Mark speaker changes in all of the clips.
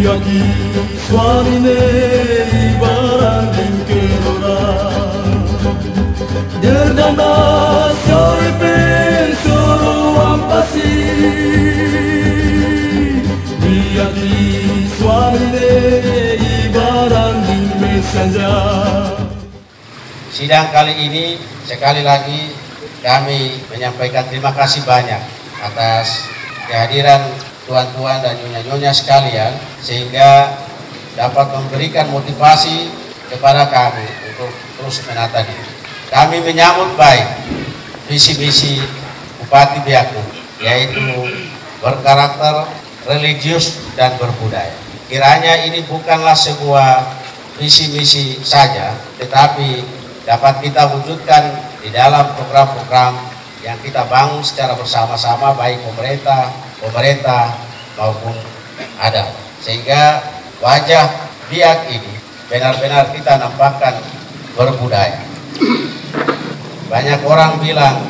Speaker 1: Biaki suamine ibarat kelora Derdana soipen suruh ampasi Biaki suamine ibarat mesanja.
Speaker 2: Sidang kali ini sekali lagi kami menyampaikan terima kasih banyak atas kehadiran tuan-tuan dan nyonya-nyonya sekalian, sehingga dapat memberikan motivasi kepada kami untuk terus menata diri. Kami menyambut baik visi-misi Bupati Biak, yaitu berkarakter religius dan berbudaya. Kiranya ini bukanlah sebuah visi-misi saja, tetapi dapat kita wujudkan di dalam program-program yang kita bangun secara bersama-sama, baik pemerintah maupun adat, sehingga wajah Biak ini benar-benar kita nampakkan berbudaya. Banyak orang bilang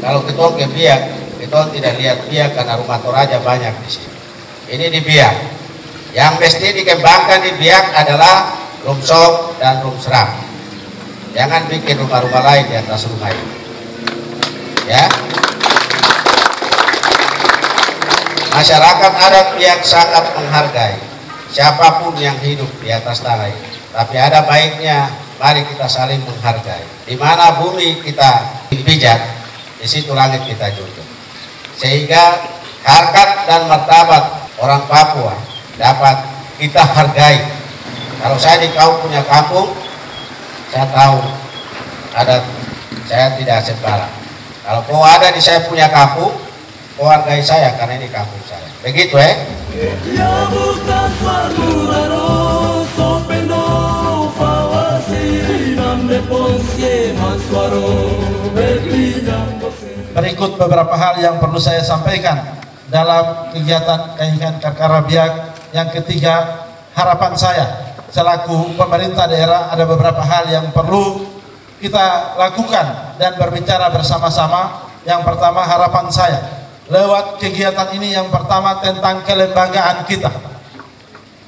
Speaker 2: kalau kita ke Biak, kita tidak lihat Biak karena rumah Toraja banyak di sini. Ini di Biak. Yang mesti dikembangkan di Biak adalah rumsok dan rumseram. Jangan bikin rumah-rumah lain di atas rumah ini. Ya. Masyarakat adat Biak sangat menghargai siapapun yang hidup di atas tanah ini. Tapi ada baiknya mari kita saling menghargai. Di mana bumi kita dipijak, di situ langit kita junjung. Sehingga harkat dan martabat orang Papua dapat kita hargai. Kalau saya di kau punya kampung, saya tahu adat saya tidak sembarang. Kalau kau ada di saya punya kampung, kau hargai saya karena ini kampung saya. Begitu
Speaker 3: Berikut beberapa hal yang perlu saya sampaikan dalam kegiatan Kainkan Karkara Biak. Yang ketiga, harapan saya selaku pemerintah daerah, ada beberapa hal yang perlu kita lakukan dan berbicara bersama-sama. Yang pertama, harapan saya lewat kegiatan ini, yang pertama tentang kelembagaan kita,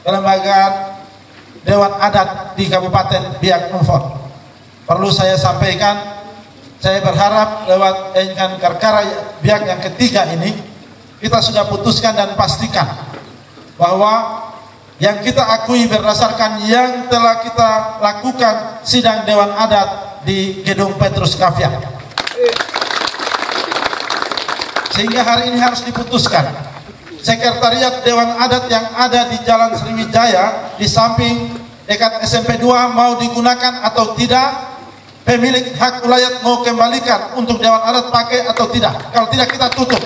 Speaker 3: kelembagaan Dewan Adat di Kabupaten Biak Numfor. Perlu saya sampaikan, saya berharap lewat Kainkan Karkara Biak yang ketiga ini, kita sudah putuskan dan pastikan bahwa yang kita akui berdasarkan yang telah kita lakukan sidang Dewan Adat di Gedung Petrus Kaviar, sehingga hari ini harus diputuskan sekretariat Dewan Adat yang ada di Jalan Sriwijaya di samping dekat SMP 2 mau digunakan atau tidak. Pemilik hak ulayat mau kembalikan untuk Dewan Adat pakai atau tidak. Kalau tidak, kita tutup.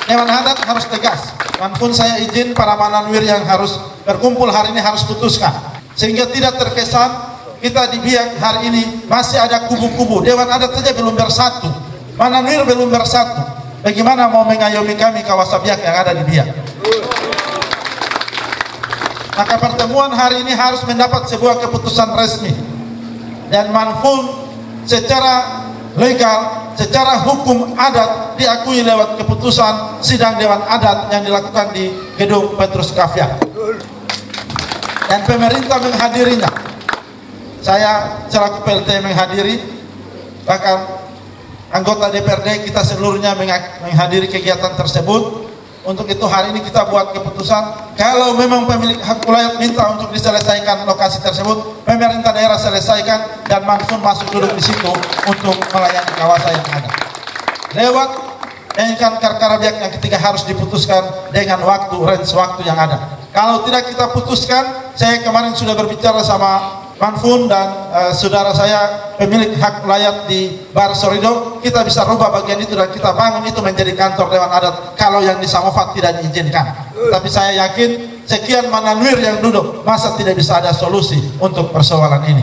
Speaker 3: Dewan Adat harus tegas. Walaupun saya izin para mananwir yang harus berkumpul hari ini harus putuskan, sehingga tidak terkesan kita di Biak hari ini masih ada kubu-kubu. Dewan Adat saja belum bersatu, mananwir belum bersatu. Bagaimana mau mengayomi kami kawasan Biak yang ada di Biak? Maka pertemuan hari ini harus mendapat sebuah keputusan resmi, dan manfun secara legal, secara hukum adat diakui lewat keputusan sidang Dewan Adat yang dilakukan di Gedung Petrus Kaviar, dan pemerintah menghadirinya. Saya selaku PLT menghadiri, bahkan anggota DPRD kita seluruhnya menghadiri kegiatan tersebut. Untuk itu hari ini kita buat keputusan, kalau memang pemilik hak ulayat minta untuk diselesaikan lokasi tersebut, pemerintah daerah selesaikan dan manfun masuk duduk di situ untuk melayani kawasan yang ada. Lewat Kainkan Karkara Biak yang ketiga harus diputuskan dengan range waktu yang ada. Kalau tidak kita putuskan, saya kemarin sudah berbicara sama manfun dan saudara saya pemilik hak ulayat di Bar Sorido, kita bisa rubah bagian itu dan kita bangun itu menjadi kantor Dewan Adat kalau yang di Samofat tidak diizinkan. Tapi saya yakin sekian mananwir yang duduk, masa tidak bisa ada solusi untuk persoalan ini.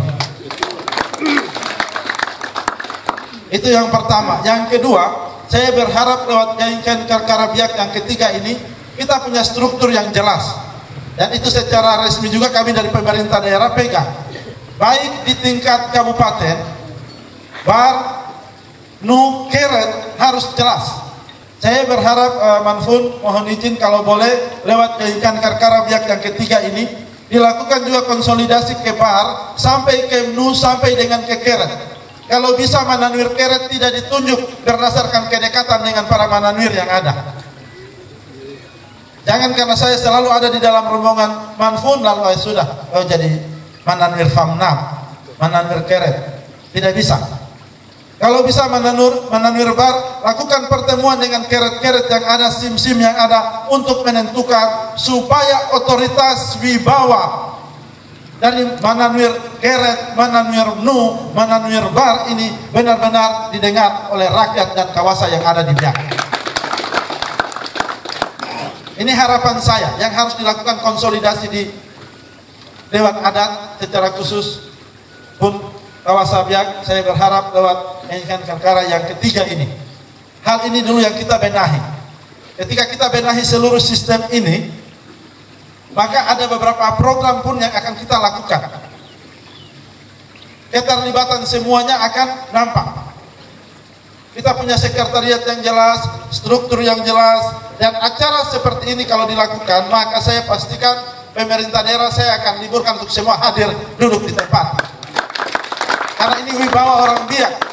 Speaker 3: Itu yang pertama. Yang kedua, saya berharap lewat Kainkan Karkara Biak yang ketiga ini kita punya struktur yang jelas, dan itu secara resmi juga kami dari pemerintah daerah pegang, baik di tingkat kabupaten, bar, nu, keret harus jelas. Saya berharap Manfun mohon izin kalau boleh lewat Kehikan Karkara Biak yang ketiga ini dilakukan juga konsolidasi ke Bar sampai ke MNU sampai dengan ke Keret. Kalau bisa Mananwir Keret tidak ditunjuk berdasarkan kedekatan dengan para Mananwir yang ada. Jangan karena saya selalu ada di dalam rombongan Manfun lalu sudah jadi Mananwir Famnam, Mananwir Keret. Tidak bisa. Kalau bisa Mananwir Bar, lakukan pertemuan dengan keret-keret yang ada, sim-sim yang ada untuk menentukan supaya otoritas wibawa dari Mananwir Keret, Mananwir Nu, Mananwir Bar ini benar-benar didengar oleh rakyat dan kawasan yang ada di Biak. Ini harapan saya yang harus dilakukan konsolidasi di Dewan Adat secara khusus pun kawasan Biak. Saya berharap lewat Kehikan Karkara yang ketiga ini, hal ini dulu yang kita benahi. Ketika kita benahi seluruh sistem ini, maka ada beberapa program pun yang akan kita lakukan. Keterlibatan semuanya akan nampak. Kita punya sekretariat yang jelas, struktur yang jelas, dan acara seperti ini kalau dilakukan, maka saya pastikan pemerintah daerah saya akan liburkan untuk semua hadir duduk di tempat. Karena ini wibawa orang Biak.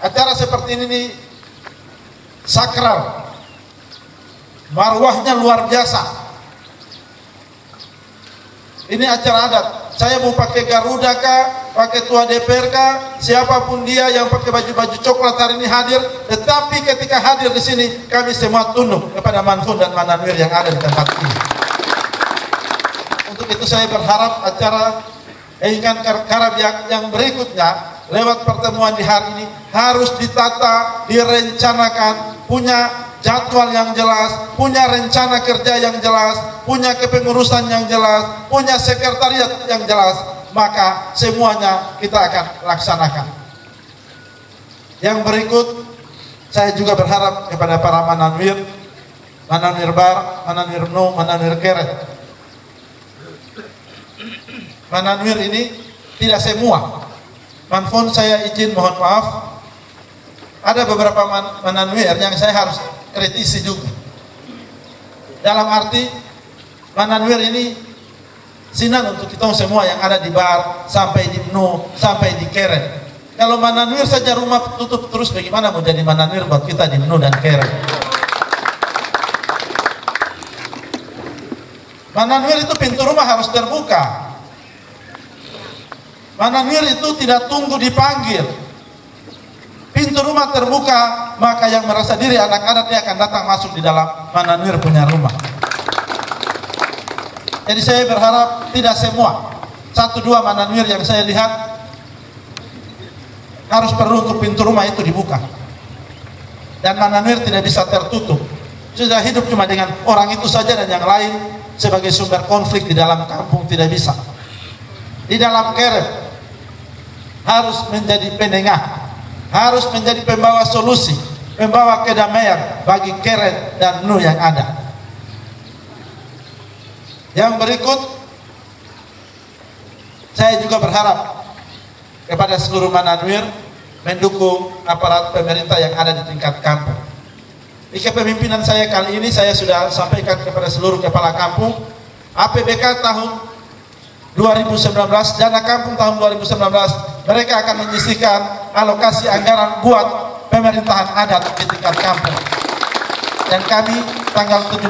Speaker 3: Acara seperti ini sakral, marwahnya luar biasa. Ini acara adat. Saya mau pakai Garuda kah, pakai tua DPR kah, siapapun dia yang pakai baju-baju coklat hari ini hadir. Tetapi ketika hadir di sini, kami semua tunduk kepada Manfun dan Mananwir yang ada di tempat ini. Untuk itu saya berharap acara Kehikan Karkara Biak yang berikutnya lewat pertemuan di hari ini harus ditata, direncanakan, punya jadwal yang jelas, punya rencana kerja yang jelas, punya kepengurusan yang jelas, punya sekretariat yang jelas, maka semuanya kita akan laksanakan. Yang berikut, saya juga berharap kepada para Mananwir, Mananwir Bar, Mananwir Nu, Mananwir Keret. Mananwir ini tidak semua. Manfun saya izin mohon maaf, ada beberapa Mananwir yang saya harus kritisi juga. Dalam arti Mananwir ini sinan untuk kita semua yang ada di Bar sampai di Nu sampai di Keret. Kalau Mananwir saja rumah tutup terus, bagaimana mau jadi Mananwir buat kita di Nu dan Keret? Mananwir itu pintu rumah harus terbuka. Mananwir itu tidak tunggu dipanggil. Pintu rumah terbuka, maka yang merasa diri anak adat dia akan datang masuk di dalam Mananwir punya rumah. Jadi saya berharap tidak semua, 1-2 Mananwir yang saya lihat harus perlu untuk pintu rumah itu dibuka. Dan Mananwir tidak bisa tertutup. Sudah hidup cuma dengan orang itu saja dan yang lain sebagai sumber konflik di dalam kampung tidak bisa. Di dalam Keret harus menjadi penengah, harus menjadi pembawa solusi, pembawa kedamaian bagi Keret dan Nu yang ada. Yang berikut, saya juga berharap kepada seluruh Mananwir mendukung aparat pemerintah yang ada di tingkat kampung. Di kepemimpinan saya kali ini saya sudah sampaikan kepada seluruh kepala kampung, APBK tahun 2019, dana kampung tahun 2019, mereka akan menyisihkan alokasi anggaran buat pemerintahan adat di tingkat kampung. Dan kami tanggal 17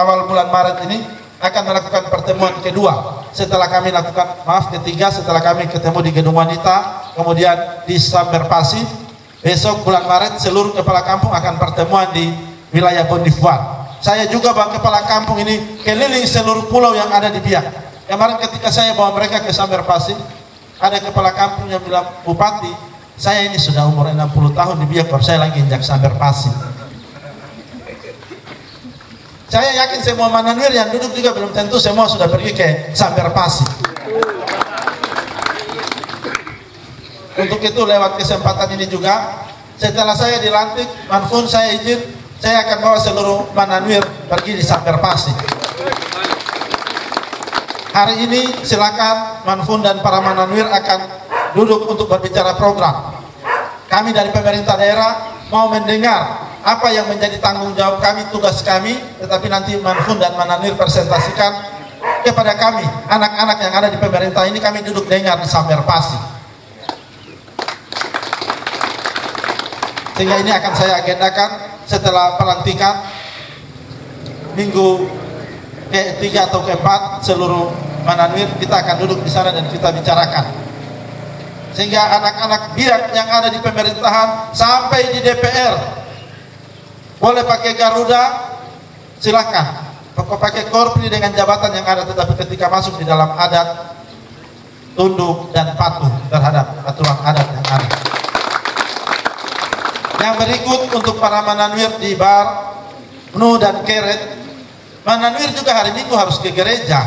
Speaker 3: awal bulan Maret ini akan melakukan pertemuan kedua setelah kami lakukan ketiga setelah kami ketemu di Gedung Wanita, kemudian di Samberpasi. Besok bulan Maret seluruh kepala kampung akan pertemuan di wilayah Bondifuan. Saya juga bang kepala kampung ini keliling seluruh pulau yang ada di Biak. Kemarin ketika saya bawa mereka ke Samberpasi, ada kepala kampung yang bilang, Bupati, saya ini sudah umur 60 tahun di Biak, baru saya lagi injak Samberpasi. Saya yakin semua Mananwir yang duduk juga belum tentu semua sudah pergi ke Samberpasi. Untuk itu lewat kesempatan ini juga, setelah saya dilantik, Manfun saya izin, saya akan bawa seluruh Mananwir pergi di Samberpasi. Hari ini silakan Manfun dan para Mananwir akan duduk untuk berbicara program. kami dari pemerintah daerah mau mendengar apa yang menjadi tanggung jawab kami, tugas kami, tetapi nanti Manfun dan Mananwir presentasikan kepada kami, anak-anak yang ada di pemerintah ini, kami duduk dengar di Samber Pasi. Sehingga ini akan saya agendakan setelah pelantikan minggu ke-3 atau ke-4 seluruh Mananwir, kita akan duduk di sana dan kita bicarakan. Sehingga anak-anak biak yang ada di pemerintahan sampai di DPR boleh pakai Garuda, silakan. Pakai korpri dengan jabatan yang ada, tetapi ketika masuk di dalam adat, tunduk dan patuh terhadap aturan adat yang ada. Yang berikut untuk para Mananwir di Bar, Nu dan Keret. Mananwir juga hari Minggu harus ke gereja.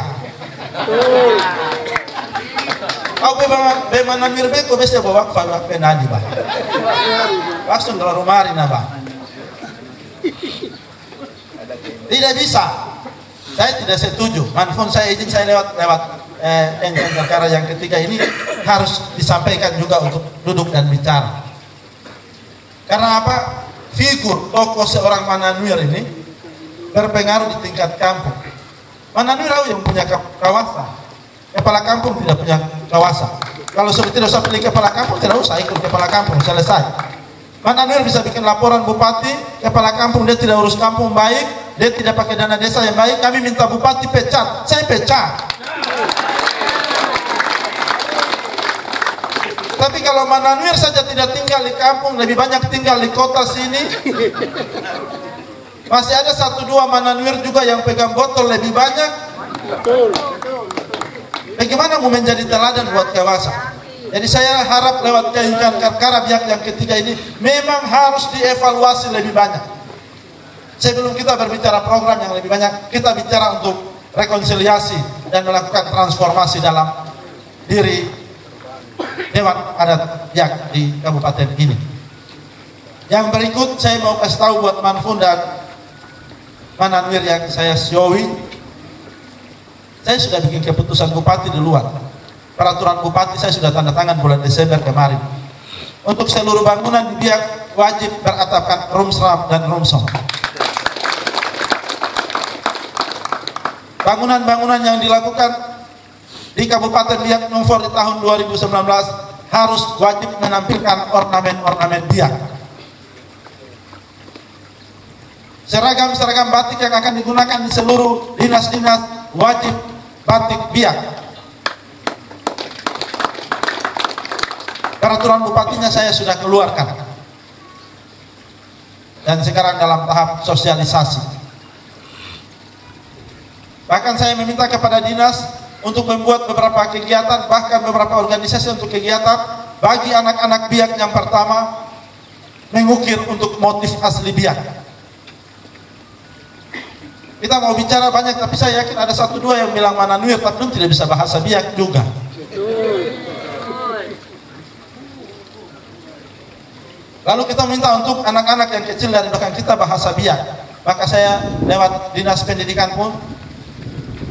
Speaker 3: Kau Mananwir beko bisa bawa wakfa penadi bah. Langsung ke rumah ini bah. Tidak bisa. Saya tidak setuju. Manfun saya izin, saya lewat perkara yang ketiga ini harus disampaikan juga untuk duduk dan bicara. Karena apa? Figur tokoh seorang Mananwir ini berpengaruh di tingkat kampung. Mananwir yang punya kawasan. Kepala kampung tidak punya kawasan. Kalau sudah tidak usah pilih kepala kampung, tidak usah ikut kepala kampung, selesai. Mananwir bisa bikin laporan bupati, kepala kampung dia tidak urus kampung baik, dia tidak pakai dana desa yang baik, kami minta bupati pecat, saya pecat. Tapi kalau Mananwir saja tidak tinggal di kampung, lebih banyak tinggal di kota sini, masih ada 1-2 Mananwir juga yang pegang botol lebih banyak. Bagaimana mau menjadi teladan buat kawasan? Jadi saya harap lewat kajian perkara biak yang ketiga ini memang harus dievaluasi lebih banyak. Sebelum kita berbicara program yang lebih banyak, kita bicara untuk rekonsiliasi dan melakukan transformasi dalam diri Dewan Adat Biak di kabupaten ini. Yang berikut saya mau kasih tahu buat Manfun dan Mananwir yang saya showi. Saya sudah bikin keputusan bupati duluan. Peraturan bupati saya sudah tanda tangan bulan Desember kemarin. Untuk seluruh bangunan di Biak wajib beratapkan rumsram dan rumsong. Bangunan-bangunan yang dilakukan di Kabupaten Biak Numfor di tahun 2019 harus wajib menampilkan ornamen-ornamen Biak. Seragam-seragam batik yang akan digunakan di seluruh dinas-dinas wajib batik Biak. Peraturan bupatinya saya sudah keluarkan dan sekarang dalam tahap sosialisasi. Bahkan saya meminta kepada dinas untuk membuat beberapa kegiatan, bahkan beberapa organisasi untuk kegiatan bagi anak-anak Biak. Yang pertama, mengukir untuk motif asli Biak. Kita mau bicara banyak, tapi saya yakin ada 1-2 yang bilang Mananwir, tapi tidak bisa bahasa Biak juga. Lalu kita minta untuk anak-anak yang kecil dari belakang kita bahasa Biak. Maka saya lewat dinas pendidikan pun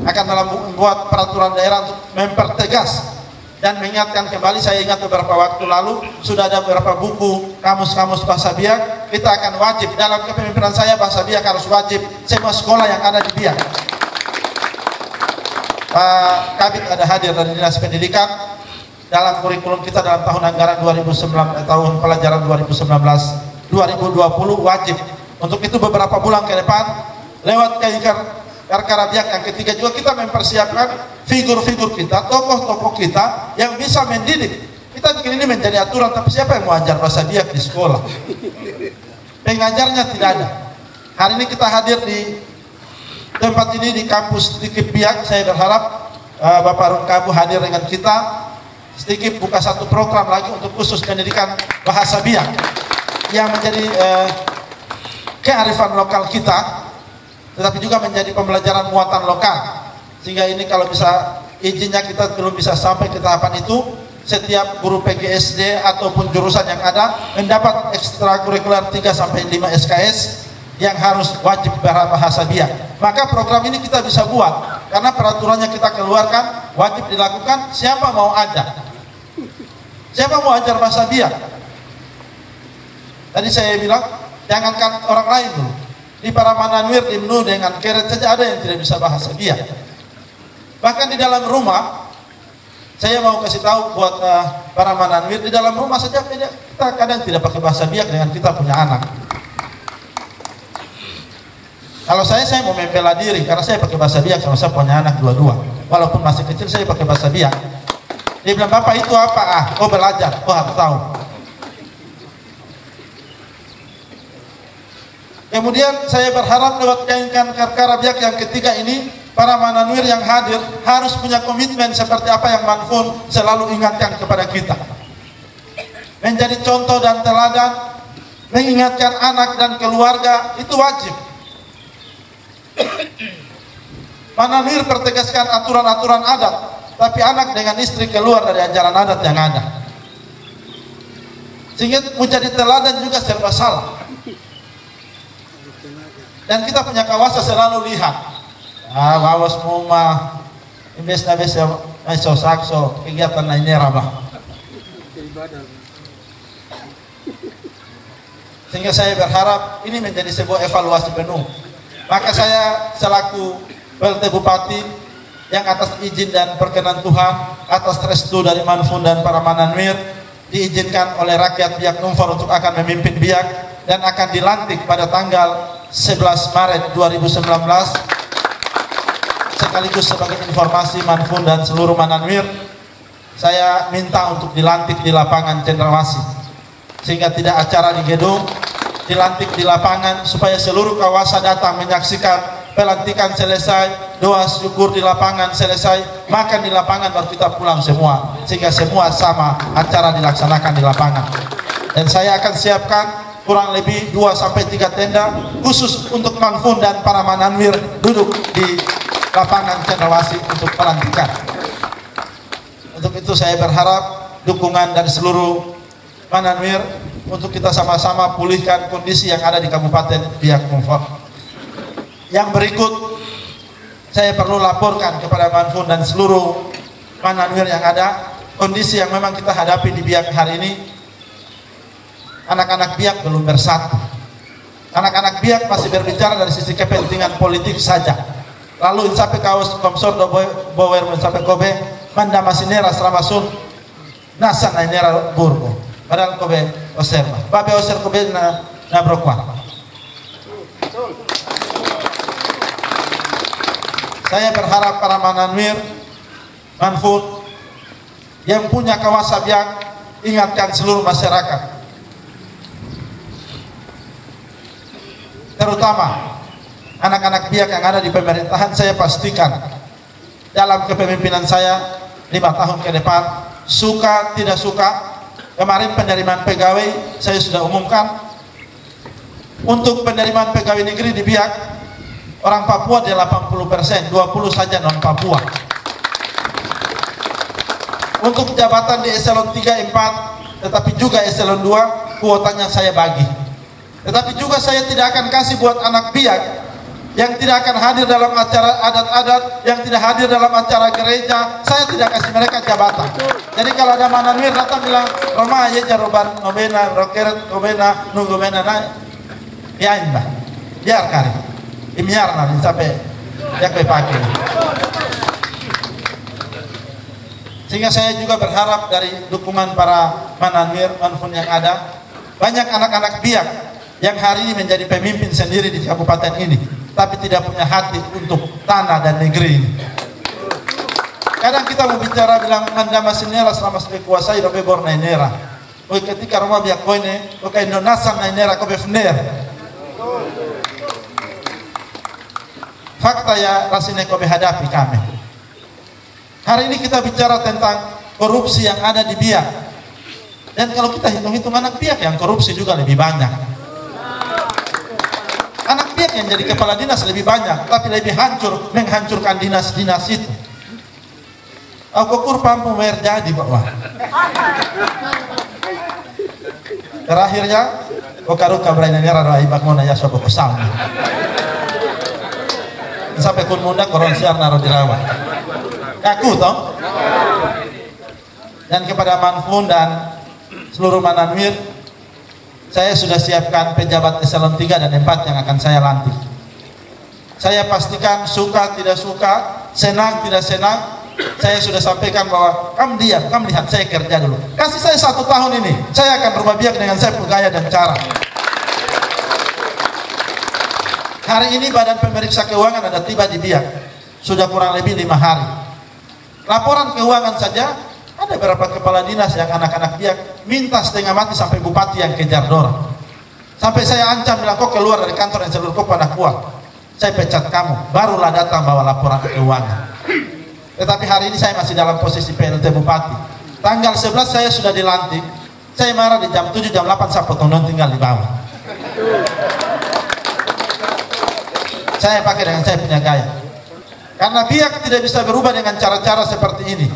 Speaker 3: akan membuat peraturan daerah untuk mempertegas dan mengingatkan kembali. Saya ingat beberapa waktu lalu sudah ada beberapa buku kamus-kamus bahasa Biak. Kita akan wajib dalam kepemimpinan saya, bahasa Biak harus wajib semua sekolah yang ada di Biak. Pak Kabit ada hadir dari dinas pendidikan dalam kurikulum kita dalam tahun anggaran 2019, tahun pelajaran 2019-2020 wajib. Untuk itu beberapa bulan ke depan lewat perkara Biak yang ketiga juga kita mempersiapkan figur-figur kita, tokoh-tokoh kita yang bisa mendidik. Kita bikin ini menjadi aturan, tapi siapa yang mau ajar bahasa Biak di sekolah? Pengajarnya tidak ada. Hari ini kita hadir di tempat ini di kampus Stikip Biak. Saya berharap Bapak Runkabu hadir dengan kita. Stikip buka satu program lagi untuk khusus pendidikan bahasa Biak yang menjadi kearifan lokal kita, tetapi juga menjadi pembelajaran muatan lokal. Sehingga ini kalau bisa izinnya kita belum bisa sampai ke tahapan itu, setiap guru PGSD ataupun jurusan yang ada mendapat ekstrakurikuler 3-5 SKS yang harus wajib bahasa Biak. Maka program ini kita bisa buat karena peraturannya kita keluarkan, wajib dilakukan. Siapa mau ada? Siapa mau ajar bahasa Biak? Tadi saya bilang, jangankan orang lain dulu. Di para mananwir, di Mnu dengan Keret saja ada yang tidak bisa bahasa Biak. Bahkan di dalam rumah, saya mau kasih tahu buat para mananwir, di dalam rumah saja kita kadang tidak pakai bahasa Biak dengan kita punya anak. Kalau saya mau membela diri karena saya pakai bahasa Biak sama saya punya anak dua-dua. Walaupun masih kecil saya pakai bahasa Biak. Dia bilang, "Bapak itu apa?" "Oh, belajar." "Oh, harus tahu." Kemudian saya berharap lewat kainkan Karkara Biak yang ketiga ini, para mananwir yang hadir harus punya komitmen seperti apa yang Manfun selalu ingatkan kepada kita. Menjadi contoh dan teladan, mengingatkan anak dan keluarga itu wajib. Mananwir pertegaskan aturan-aturan adat, tapi anak dengan istri keluar dari ajaran adat yang ada. Sehingga menjadi teladan juga serba salah. Dan kita punya kawasan selalu lihat, wawas muma, imbes meso sakso, kegiatan lainnya rabah. Sehingga saya berharap ini menjadi sebuah evaluasi penuh. Maka saya selaku PLT Bupati yang atas izin dan perkenan Tuhan, atas restu dari Manfun dan para mananwir, diizinkan oleh rakyat Biak Numfor untuk akan memimpin Biak dan akan dilantik pada tanggal 11 Maret 2019. Sekaligus sebagai informasi Manfun dan seluruh mananwir, saya minta untuk dilantik di lapangan Cendrawasih, sehingga tidak acara di gedung, dilantik di lapangan supaya seluruh kawasan datang menyaksikan pelantikan selesai, doa syukur di lapangan selesai, makan di lapangan, baru kita pulang semua, sehingga semua sama acara dilaksanakan di lapangan. Dan saya akan siapkan kurang lebih 2-3 tenda khusus untuk Manfun dan para mananwir duduk di lapangan Cendrawasih untuk pelantikan. Untuk itu saya berharap dukungan dari seluruh mananwir untuk kita sama-sama pulihkan kondisi yang ada di Kabupaten Biak Numfor. Yang berikut saya perlu laporkan kepada Manfun dan seluruh mananwir yang ada kondisi yang memang kita hadapi di Biak hari ini. Anak-anak Biak belum bersatu. Anak-anak Biak masih berbicara dari sisi kepentingan politik saja. Lalu sampai kaos komsor do bower sampai kobe manda masinera selamasun nasa nainera burgo. Padahal kobe oserma. Babe oser kobe na brokwa. Saya berharap para mananwir, Manfun yang punya kawasan Biak ingatkan seluruh masyarakat, terutama anak-anak Biak yang ada di pemerintahan. Saya pastikan dalam kepemimpinan saya 5 tahun ke depan, suka tidak suka, kemarin penerimaan pegawai saya sudah umumkan. Untuk penerimaan pegawai negeri di Biak, orang Papua di 80%, 20 saja non Papua. Untuk jabatan di eselon 3, 4, tetapi juga eselon 2, kuotanya saya bagi. Tetapi juga saya tidak akan kasih buat anak Biak yang tidak akan hadir dalam acara adat-adat, yang tidak hadir dalam acara gereja. Saya tidak kasih mereka jabatan. Jadi kalau ada mananwir datang bilang, "Roma ya jaroban nobena, rokeret nobena, nunggu mena naik." Ya mbak, biar kali. Imiar nanti sampai yang pakai. Sehingga saya juga berharap dari dukungan para mananwir Manfun yang ada, banyak anak-anak Biak yang hari ini menjadi pemimpin sendiri di kabupaten ini, tapi tidak punya hati untuk tanah dan negeri ini. Kadang kita mau bicara bilang manda masinera selama sampai kuasai robe bor nainera. Oh ketika rumah Biak koine, oke Indonesia nainera kobe fner. Fakta ya rasine kobe hadapi kami. Hari ini kita bicara tentang korupsi yang ada di Biak. Dan kalau kita hitung-hitung anak Biak yang korupsi juga lebih banyak. Anak Biak yang jadi kepala dinas lebih banyak, tapi lebih hancur, menghancurkan dinas-dinas itu. Aku kur pampu mer jadi Pak. Terakhirnya, okaruka berani nera rai bakmona ya sobo kosam. Sampai kun munda koron siar naro dirawat. Aku toh. Dan kepada Manfun dan seluruh mananwir, saya sudah siapkan pejabat eselon 3 dan 4 yang akan saya lantik. Saya pastikan suka tidak suka, senang tidak senang, saya sudah sampaikan bahwa kamu diam, kamu lihat saya kerja dulu. Kasih saya 1 tahun ini, saya akan berubah biak dengan saya punya gaya dan cara. Hari ini Badan Pemeriksa Keuangan ada tiba di biak, sudah kurang lebih 5 hari. Laporan keuangan saja, ada beberapa kepala dinas yang anak-anak biak minta setengah mati sampai bupati yang kejar dorang. Sampai saya ancam bilang, kok keluar dari kantor yang seluruh kok pada kuat, saya pecat kamu, barulah datang bawa laporan keuangan. Tetapi hari ini saya masih dalam posisi PLT Bupati. Tanggal 11 saya sudah dilantik, saya marah di jam 7, jam 8 saya potong tinggal di bawah. Saya pakai dengan saya punya gaya. Karena biak tidak bisa berubah dengan cara-cara seperti ini.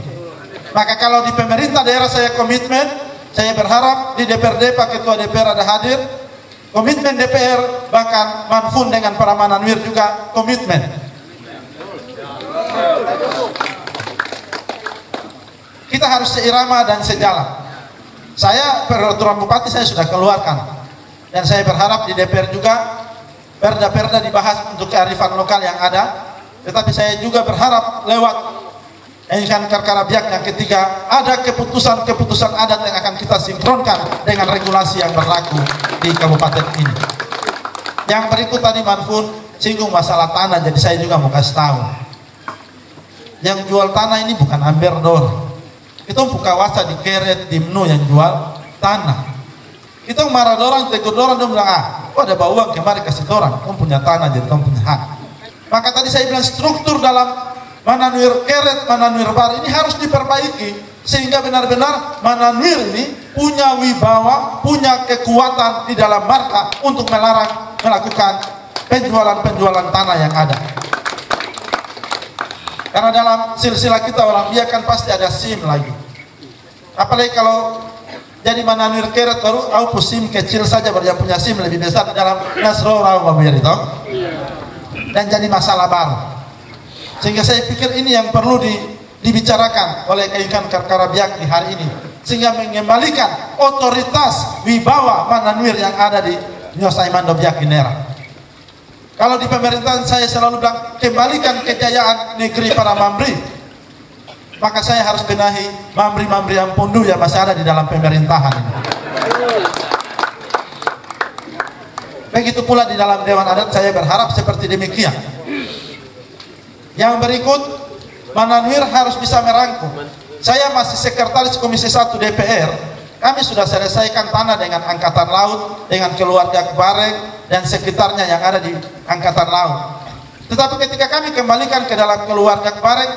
Speaker 3: Maka kalau di pemerintah daerah saya komitmen, saya berharap di DPRD Pak Ketua DPR ada hadir, komitmen DPR, bahkan Manfun dengan para Mananwir juga komitmen. Kita harus seirama dan sejalan. Saya peraturan bupati saya sudah keluarkan, dan saya berharap di DPR juga perda-perda dibahas untuk kearifan lokal yang ada. Tetapi saya juga berharap lewat Engkan Karkara Biak yang ketiga ada keputusan-keputusan adat yang akan kita sinkronkan dengan regulasi yang berlaku di kabupaten ini. Yang berikut tadi Manfun singgung masalah tanah, jadi saya juga mau kasih tahu. Yang jual tanah ini bukan Amberdor. Itu buka wasa di Keret, di Menu yang jual tanah. Itu marah dorang, tegur dorang, dia bilang, kok ada bawa uang kemari kasih dorang, kamu punya tanah jadi kamu punya hak. Maka tadi saya bilang struktur dalam Mananwir Keret, Mananwir Bar ini harus diperbaiki sehingga benar-benar Mananwir ini punya wibawa, punya kekuatan di dalam marka untuk melarang melakukan penjualan-penjualan tanah yang ada. Karena dalam silsilah kita orang Biak kan pasti ada SIM lagi. Apalagi kalau jadi Mananwir Keret baru aku SIM kecil saja, baru yang punya SIM lebih besar di dalam Nasro Rawabir itu. Dan jadi masalah baru. Sehingga saya pikir ini yang perlu dibicarakan oleh Engkan Karkara Biak di hari ini, sehingga mengembalikan otoritas wibawa Mananwir yang ada di Nyosai Mando Biak Inera. Kalau di pemerintahan saya selalu bilang kembalikan kejayaan negeri para Mamri, maka saya harus benahi Mamri-Mamri Ampundu yang masih ada di dalam pemerintahan ini. Begitu pula di dalam Dewan Adat saya berharap seperti demikian. Yang berikut, Mananwir harus bisa merangkum. Saya masih sekretaris Komisi 1 DPR. Kami sudah selesaikan tanah dengan Angkatan Laut, dengan keluarga Kebarek dan sekitarnya yang ada di Angkatan Laut. Tetapi ketika kami kembalikan ke dalam keluarga Kebarek,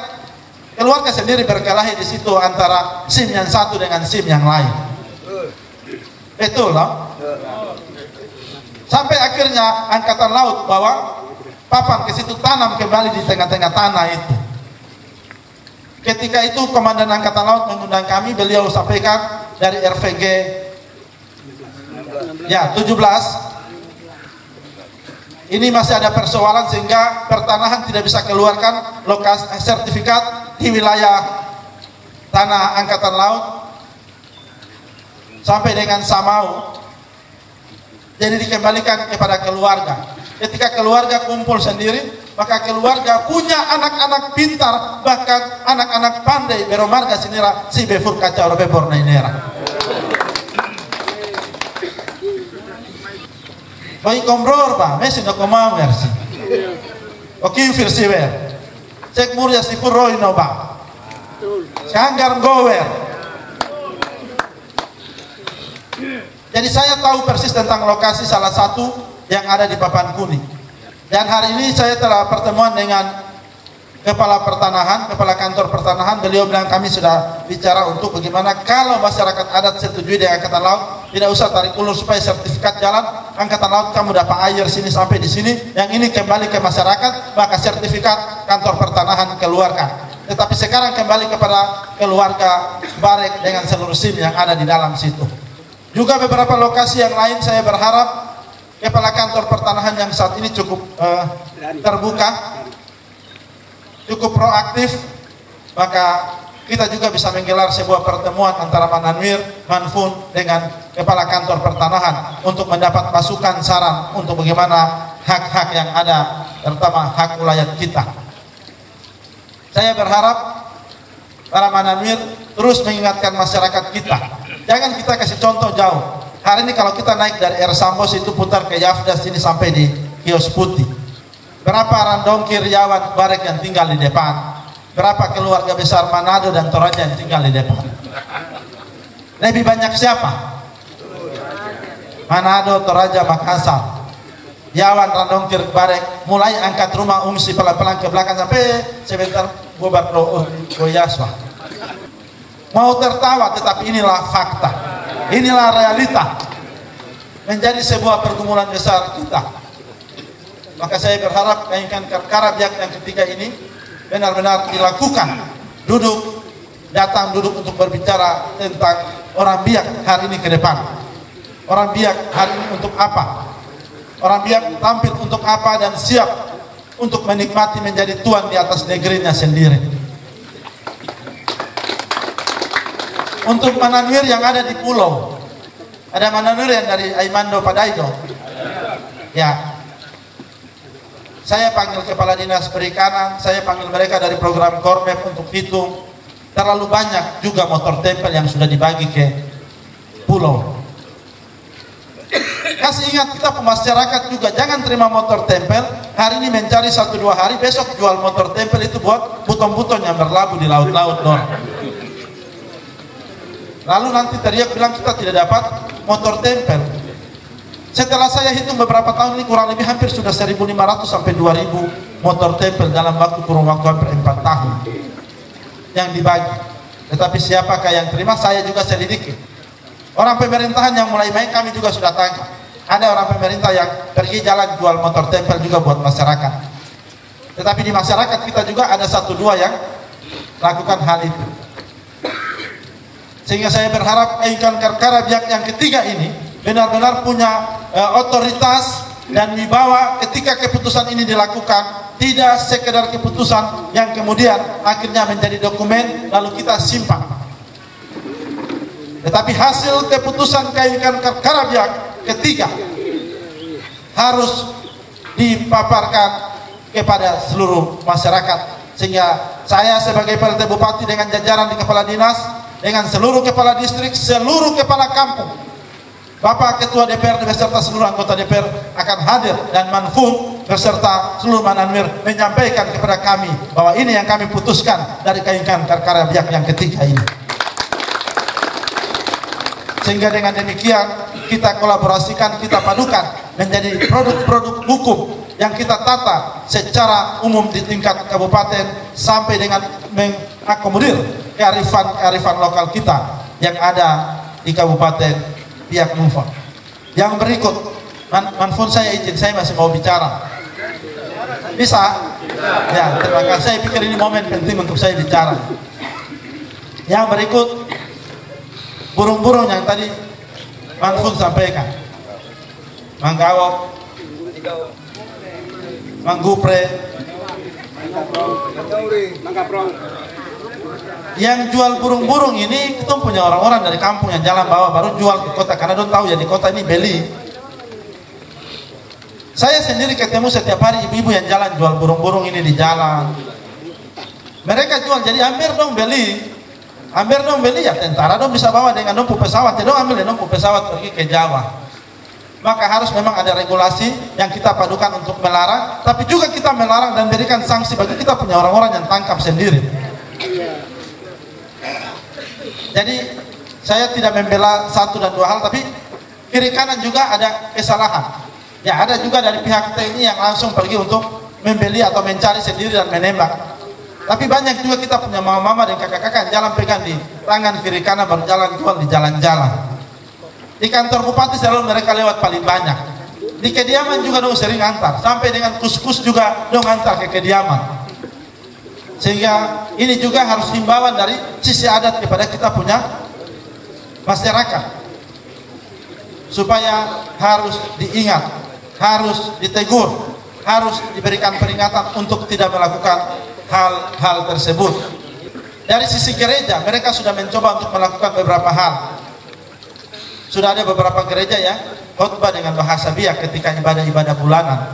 Speaker 3: keluarga sendiri berkelahi di situ antara SIM yang satu dengan SIM yang lain. Betul loh. Sampai akhirnya Angkatan Laut bawa papan ke situ, tanam kembali di tengah-tengah tanah itu. Ketika itu Komandan Angkatan Laut mengundang kami, beliau sampaikan dari RVG ya 17 ini masih ada persoalan sehingga pertanahan tidak bisa keluarkan lokasi sertifikat di wilayah tanah Angkatan Laut sampai dengan Samau. Jadi dikembalikan kepada keluarga. Ketika keluarga kumpul sendiri, maka keluarga punya anak-anak pintar, bahkan anak-anak pandai beromarga sinira si befur kaca orobe borna inera. Bagi kombror ba, mesin do komau versi. Oke versi ber. Cek murya si puroi no ba. Sanggar gower. Jadi saya tahu persis tentang lokasi salah satu yang ada di Papan Kuning. Dan hari ini saya telah pertemuan dengan Kepala Pertanahan, Kepala Kantor Pertanahan. Beliau bilang kami sudah bicara untuk bagaimana kalau masyarakat adat setujui dengan Angkatan Laut, tidak usah tarik ulur supaya sertifikat jalan. Angkatan Laut kamu dapat air sini sampai di sini, yang ini kembali ke masyarakat, maka sertifikat Kantor Pertanahan keluarkan. Tetapi sekarang kembali kepada keluarga Barek dengan seluruh SIM yang ada di dalam situ. Juga beberapa lokasi yang lain saya berharap Kepala Kantor Pertanahan yang saat ini cukup terbuka, cukup proaktif, maka kita juga bisa menggelar sebuah pertemuan antara Mananwir, Manfun dengan Kepala Kantor Pertanahan untuk mendapat masukan saran untuk bagaimana hak-hak yang ada, terutama hak wilayah kita. Saya berharap para Mananwir terus mengingatkan masyarakat kita. Jangan kita kasih contoh jauh. Hari ini kalau kita naik dari R. Sambos itu putar ke Yafdas ini sampai di Kios Putih. Berapa Randongki, Riawan, Barek yang tinggal di depan? Berapa keluarga besar Manado dan Toraja yang tinggal di depan? Lebih banyak siapa? Manado, Toraja, Makassar, Yawan, Randongkir, Barek. Mulai angkat rumah umsi pelan-pelan ke belakang sampai sebentar Gobar Goyaswa. Mau tertawa, tetapi inilah fakta, inilah realita. Menjadi sebuah pergumulan besar kita. Maka saya berharap kainkan perkara biak yang ketiga ini benar-benar dilakukan. Datang duduk untuk berbicara tentang orang biak hari ini ke depan. Orang biak hari ini untuk apa? Orang biak tampil untuk apa dan siap untuk menikmati menjadi tuan di atas negerinya sendiri. Untuk Mananwir yang ada di pulau, ada Mananwir yang dari Aimando Padaido. Ya, saya panggil Kepala Dinas Perikanan, saya panggil mereka dari program Kormep untuk hitung. Terlalu banyak juga motor tempel yang sudah dibagi ke pulau. Kasih ingat kita pemasyarakat juga, jangan terima motor tempel hari ini mencari 1-2 hari, besok jual motor tempel itu buat buton-buton yang berlabuh di laut-laut dong. Lalu nanti teriak bilang kita tidak dapat motor tempel. Setelah saya hitung beberapa tahun ini kurang lebih hampir sudah 1.500 sampai 2.000 motor tempel dalam kurun waktu hampir 4 tahun yang dibagi. Tetapi siapakah yang terima? Saya juga selidiki. Orang pemerintahan yang mulai main kami juga sudah tangkap. Ada orang pemerintah yang pergi jalan jual motor tempel juga buat masyarakat. Tetapi di masyarakat kita juga ada 1-2 yang lakukan hal itu. Sehingga saya berharap kainkan perkara biak yang ketiga ini benar-benar punya otoritas dan wibawa ketika keputusan ini dilakukan, tidak sekedar keputusan yang kemudian akhirnya menjadi dokumen lalu kita simpan, tetapi hasil keputusan kainkan perkara biak ketiga harus dipaparkan kepada seluruh masyarakat, sehingga saya sebagai PLT Bupati dengan jajaran di Kepala Dinas, dengan seluruh kepala distrik, seluruh kepala kampung, Bapak Ketua DPRD beserta seluruh anggota DPR akan hadir, dan Manfun beserta seluruh Mananwir menyampaikan kepada kami bahwa ini yang kami putuskan dari kainkan perkara biak yang ketiga ini. Sehingga dengan demikian kita kolaborasikan, kita padukan menjadi produk-produk hukum yang kita tata secara umum di tingkat kabupaten sampai dengan mengakomodir kearifan lokal kita yang ada di Kabupaten Biak Numfor. Yang berikut, Manfun saya izin, saya masih mau bicara. Bisa? Ya, terima kasih. Saya pikir ini momen penting untuk saya bicara. Yang berikut, burung-burung yang tadi Manfun sampaikan. Manggawok, Manggupre, yang jual burung-burung ini kita punya orang-orang dari kampung yang jalan bawah baru jual ke kota, karena don tahu ya di kota ini beli. Saya sendiri ketemu setiap hari ibu-ibu yang jalan jual burung-burung ini di jalan. Mereka jual, jadi hampir dong beli ya tentara dong bisa bawa dengan dong pesawat, ya dong ambil dong pesawat pergi ke Jawa. Maka harus memang ada regulasi yang kita padukan untuk melarang, tapi juga kita melarang dan berikan sanksi bagi kita punya orang-orang yang tangkap sendiri. Jadi saya tidak membela 1 dan 2 hal, tapi kiri kanan juga ada kesalahan. Ya, ada juga dari pihak TNI yang langsung pergi untuk membeli atau mencari sendiri dan menembak. Tapi banyak juga kita punya mama-mama dan kakak-kakak yang jalan pegang di tangan kiri kanan berjalan jual di jalan-jalan. Di kantor bupati selalu mereka lewat paling banyak. Di kediaman juga dong sering antar, sampai dengan kus-kus juga dong antar ke kediaman. Sehingga ini juga harus himbauan dari sisi adat kepada kita punya masyarakat, supaya harus diingat, harus ditegur, harus diberikan peringatan untuk tidak melakukan hal-hal tersebut. Dari sisi gereja, mereka sudah mencoba untuk melakukan beberapa hal. Sudah ada beberapa gereja yang khotbah dengan bahasa Biak ketika ibadah-ibadah bulanan.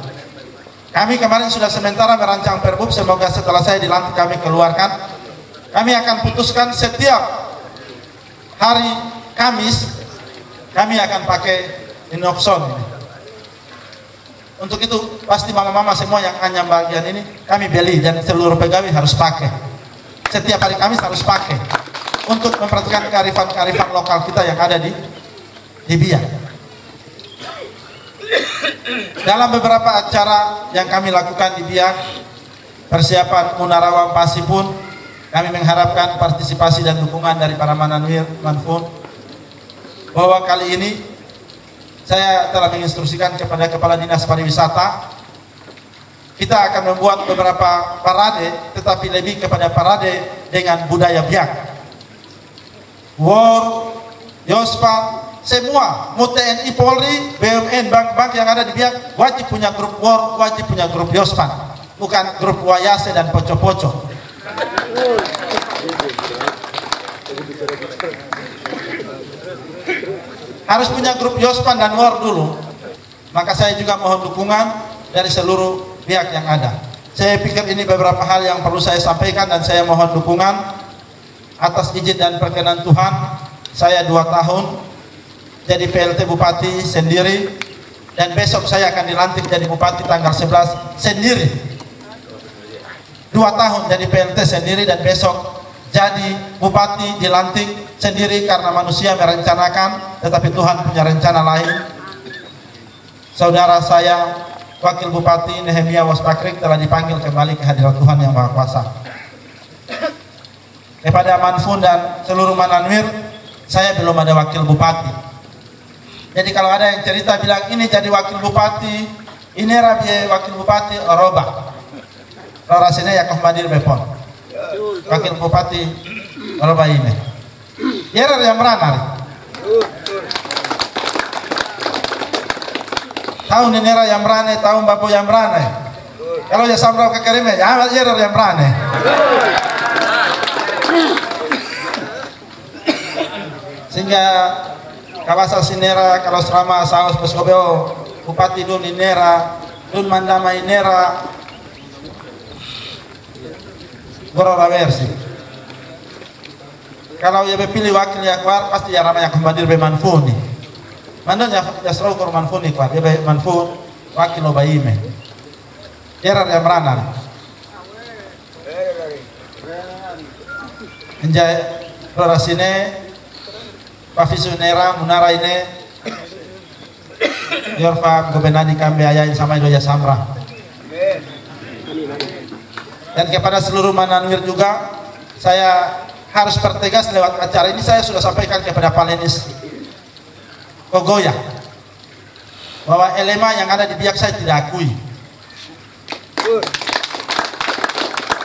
Speaker 3: Kami kemarin sudah sementara merancang perbub, semoga setelah saya dilantik kami keluarkan. Kami akan putuskan setiap hari Kamis kami akan pakai inokson ini. Untuk itu pasti mama-mama semua yang anyam bagian ini kami beli dan seluruh pegawai harus pakai. Setiap hari Kamis harus pakai untuk memperhatikan kearifan-kearifan lokal kita yang ada di Biak. Dalam beberapa acara yang kami lakukan di Biak, persiapan Munara Wampasi pun kami mengharapkan partisipasi dan dukungan dari para mananwir Manfun, bahwa kali ini saya telah menginstruksikan kepada Kepala Dinas Pariwisata, kita akan membuat beberapa parade, tetapi lebih kepada parade dengan budaya Biak. War, Yospan, semua, mau TNI, Polri, BUMN, bank-bank yang ada di Biak wajib punya grup War, wajib punya grup Yospan, bukan grup Wayase dan Poco-Poco. Harus punya grup Yospan dan War dulu. Maka saya juga mohon dukungan dari seluruh pihak yang ada. Saya pikir ini beberapa hal yang perlu saya sampaikan, dan saya mohon dukungan atas izin dan perkenan Tuhan. Saya 2 tahun jadi PLT Bupati sendiri, dan besok saya akan dilantik jadi Bupati tanggal 11 sendiri. 2 tahun jadi PLT sendiri, dan besok jadi Bupati dilantik sendiri karena manusia merencanakan, tetapi Tuhan punya rencana lain. Saudara saya, Wakil Bupati Nehemia Waspakrik, telah dipanggil kembali ke hadirat Tuhan Yang Maha Kuasa. Kepada Manfun dan seluruh Mananwir, saya belum ada Wakil Bupati. Jadi kalau ada yang cerita bilang ini jadi Wakil Bupati, ini Rabi Wakil Bupati, Oroba Rorasine Yakob Madir Bepon Wakil Bupati Oroba ini Yerer yang meranar tahun Ninera yang merane, tahun Bapu yang merane. Kalau ya samrau ke kerime, ya Yerer yang merane. Sehingga kawasan Sinera, kalau selama saus Poskobeo, Bupati Dun Inera, Dun Mandama Inera, Gorora versi. Kalau ia pilih wakil yang keluar, pasti ya ramai yang kembali be Manfun nih. Mandon ya serau kor Manfun nih keluar, dia be Manfun wakil obaime. Yerar yang meranar. Enjay Rorasine, Pavisunera, Munara ini, Yorfa Gobenadi kami ayain sama Idoya Samra. Dan kepada seluruh Mananwir juga, saya harus pertegas lewat acara ini. Saya sudah sampaikan kepada Palenis Kogoya bahwa elema yang ada di Biak saya tidak akui.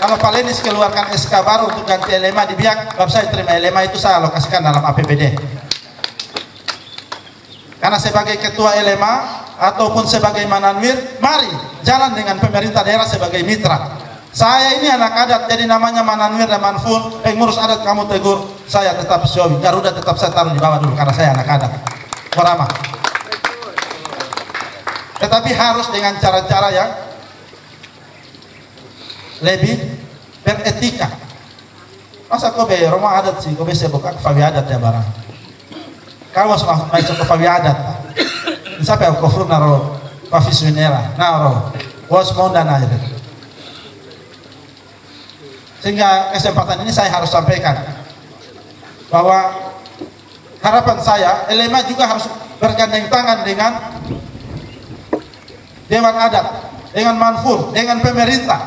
Speaker 3: Kalau Palenis keluarkan SK baru untuk ganti elema di Biak, kalau saya terima elema itu saya alokasikan dalam APBD. Karena sebagai ketua elema ataupun sebagai Mananwir, mari jalan dengan pemerintah daerah sebagai mitra. Saya ini anak adat, jadi namanya Mananwir dan Manfun. Pengurus adat kamu tegur, saya tetap Siowi. Garuda tetap saya taruh di bawah dulu karena saya anak adat. Korama. Tetapi harus dengan cara-cara yang lebih beretika. Masa kau be rumah adat sih, kau bisa buka kefawi adat ya barang. Kau harus masuk kefawi adat. Sampai aku kufur naro Pavisunera, naro was mau dan aja. Sehingga kesempatan ini saya harus sampaikan bahwa harapan saya, elema juga harus bergandeng tangan dengan Dewan Adat, dengan Manfur, dengan pemerintah.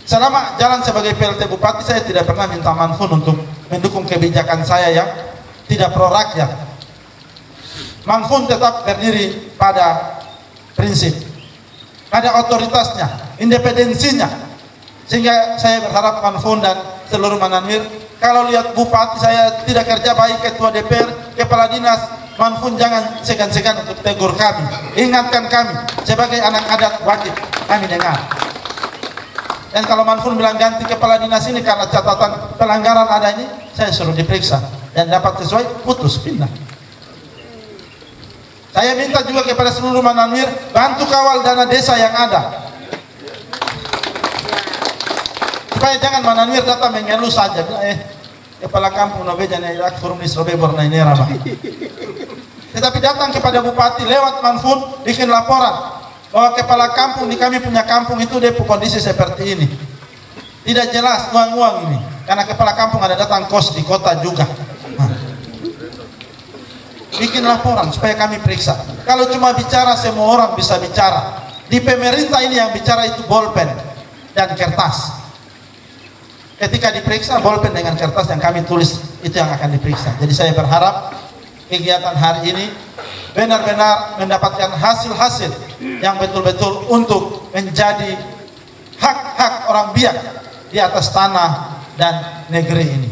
Speaker 3: Selama jalan sebagai PLT Bupati, saya tidak pernah minta Manfun untuk mendukung kebijakan saya yang tidak pro rakyat. Manfun tetap berdiri pada prinsip, pada otoritasnya, independensinya. Sehingga saya berharap Manfun dan seluruh Mananwir, kalau lihat Bupati saya tidak kerja baik, ketua DPR, kepala dinas, Manfun jangan segan-segan untuk tegur kami, ingatkan kami sebagai anak adat, wajib kami dengar. Dan kalau Manfun bilang ganti kepala dinas ini karena catatan pelanggaran ada ini, saya suruh diperiksa dan dapat sesuai, putus, pindah. Saya minta juga kepada seluruh Mananwir, bantu kawal dana desa yang ada, supaya jangan Mananwir datang mengeluh saja, kepala kampung nobeja nerak forum di Sobebor na inera bah. Tetapi datang kepada bupati lewat Manfun, bikin laporan bahwa kepala kampung di kami punya kampung itu dia kondisi seperti ini, tidak jelas uang-uang ini, karena kepala kampung ada datang kos di kota juga. Bikin laporan supaya kami periksa. Kalau cuma bicara semua orang bisa bicara, di pemerintah ini yang bicara itu bolpen dan kertas. Ketika diperiksa, bolpen dengan kertas yang kami tulis itu yang akan diperiksa. Jadi saya berharap kegiatan hari ini benar-benar mendapatkan hasil-hasil yang betul-betul untuk menjadi hak-hak orang Biak di atas tanah dan negeri ini.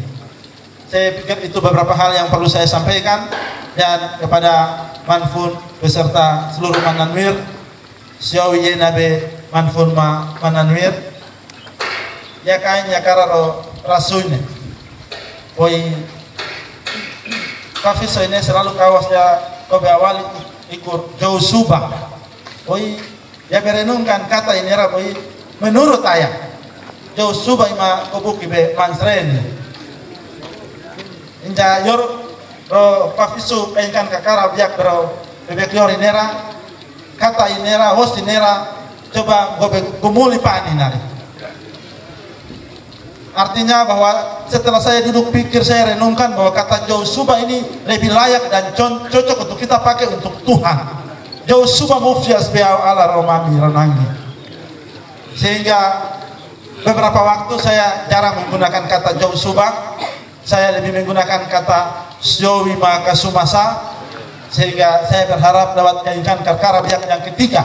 Speaker 3: Saya pikir itu beberapa hal yang perlu saya sampaikan, dan kepada Manfun beserta seluruh Mananwir, Siawi Yenabe Manfun Mananwir, ya kain ya kararo rasuine, oi kafi ini selalu kawas ya kobe awali ikur jauh subah, oi ya berenungkan kata ini ra, oi menurut ayah jauh subah ima kobuki be mansren, inja yor ro pafisu penkan kakara biak bro bebek yor inera kata inera host inera coba gobe gumuli pani nari. Artinya bahwa setelah saya duduk pikir, saya renungkan bahwa kata jauh subah ini lebih layak dan cocok untuk kita pakai untuk Tuhan. Jauh subah muftias biau ala romami renangi. Sehingga beberapa waktu saya jarang menggunakan kata jauh subah, saya lebih menggunakan kata syowi maka sumasa. Sehingga saya berharap lewat kainkan karkara Biak yang ketiga,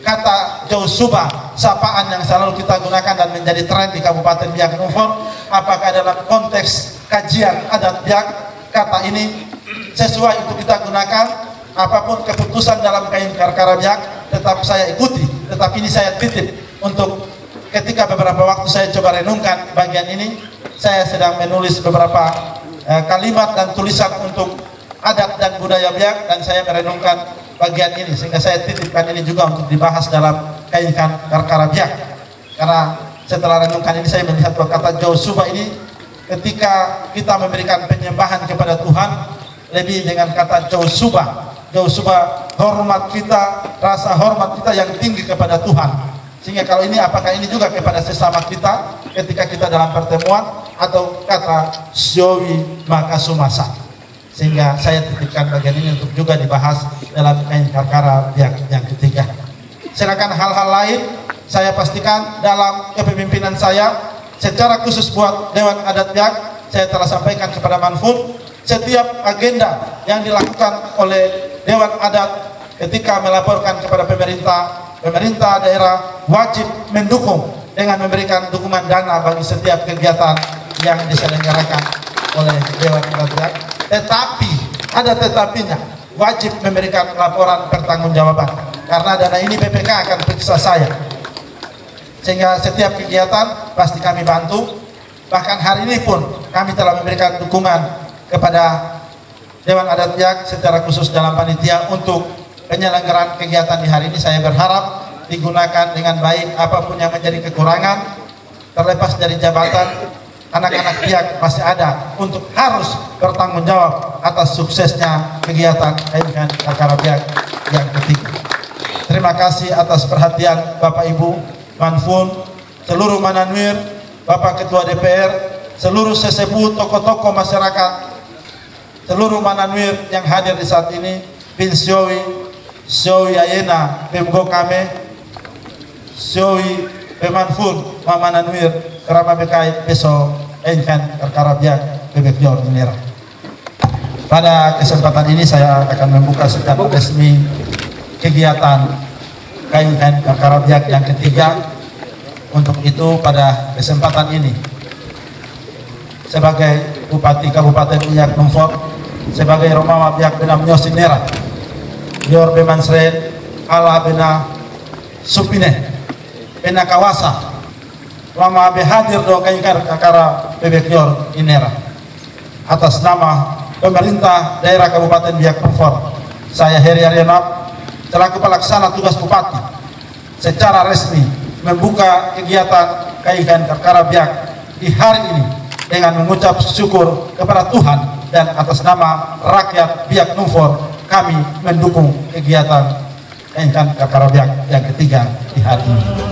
Speaker 3: kata jauh subah, sapaan yang selalu kita gunakan dan menjadi tren di Kabupaten Biak Numfor, apakah dalam konteks kajian adat Biak, kata ini sesuai untuk kita gunakan. Apapun keputusan dalam kain karkara Biak tetap saya ikuti, tetapi ini saya titip untuk ketika beberapa waktu saya coba renungkan bagian ini, saya sedang menulis beberapa kalimat dan tulisan untuk adat dan budaya Biak, dan saya merenungkan bagian ini, sehingga saya titipkan ini juga untuk dibahas dalam kainkan karkara Biak. Karena setelah renungkan ini saya melihat bahwa kata jauh subah ini ketika kita memberikan penyembahan kepada Tuhan lebih dengan kata jauh subah. Jauh subah hormat kita, rasa hormat kita yang tinggi kepada Tuhan. Sehingga kalau ini apakah ini juga kepada sesama kita ketika kita dalam pertemuan, atau kata syowi maka sumasa. Sehingga saya titipkan bagian ini untuk juga dibahas dalam kain karkara Biak yang ketiga. Silakan hal-hal lain saya pastikan dalam kepemimpinan saya, secara khusus buat Dewan Adat Biak, saya telah sampaikan kepada Manfun setiap agenda yang dilakukan oleh Dewan Adat ketika melaporkan kepada pemerintah daerah wajib mendukung dengan memberikan dukungan dana bagi setiap kegiatan yang diselenggarakan oleh Dewan Adat Biak. Tetapi ada tetapinya, wajib memberikan laporan pertanggungjawaban, karena dana ini BPK akan periksa saya. Sehingga setiap kegiatan pasti kami bantu. Bahkan hari ini pun kami telah memberikan dukungan kepada Dewan Adat Biak secara khusus dalam panitia untuk penyelenggaraan kegiatan di hari ini. Saya berharap digunakan dengan baik. Apapun yang menjadi kekurangan, terlepas dari jabatan, anak-anak Biak masih ada untuk harus bertanggung jawab atas suksesnya kegiatan kainkan karkara Biak yang ketiga. Terima kasih atas perhatian Bapak Ibu Manfun, seluruh Mananwir, Bapak Ketua DPR, seluruh sesepuh, tokoh-tokoh masyarakat, seluruh Mananwir yang hadir di saat ini, Bin Syowi Ayena, Pemgo Kame, Syowi Pemanfun, Mananwir, Kerama Bekai, Beso, Enkan, Karkara Biak, Bebek Jor, Inera. Pada kesempatan ini saya akan membuka secara resmi kegiatan kainkan Karkara Biak yang ketiga. Untuk itu pada kesempatan ini, sebagai Bupati Kabupaten Biak Numfor, sebagai Romawa Biak Benam Nyosinera, Yor Bemansren, Ala Bena Supine, Bena Kawasa, lama abe hadir do kaikar kakara Bebekyor Inera. Atas nama pemerintah daerah Kabupaten Biak Numfor, saya Heri Aryanap selaku pelaksana tugas Bupati secara resmi membuka kegiatan kaikan kakara Biak di hari ini dengan mengucap syukur kepada Tuhan, dan atas nama rakyat Biak Numfor kami mendukung kegiatan kaikan kakara Biak yang ketiga di hari ini.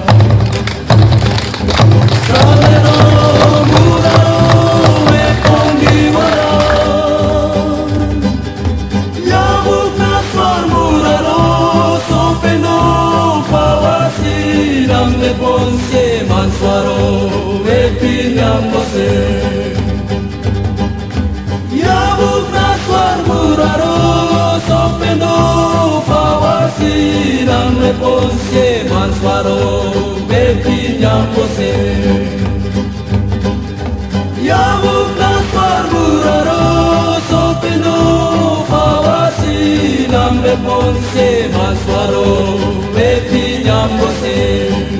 Speaker 1: Ponce Maswaro, Bepi Nyambose.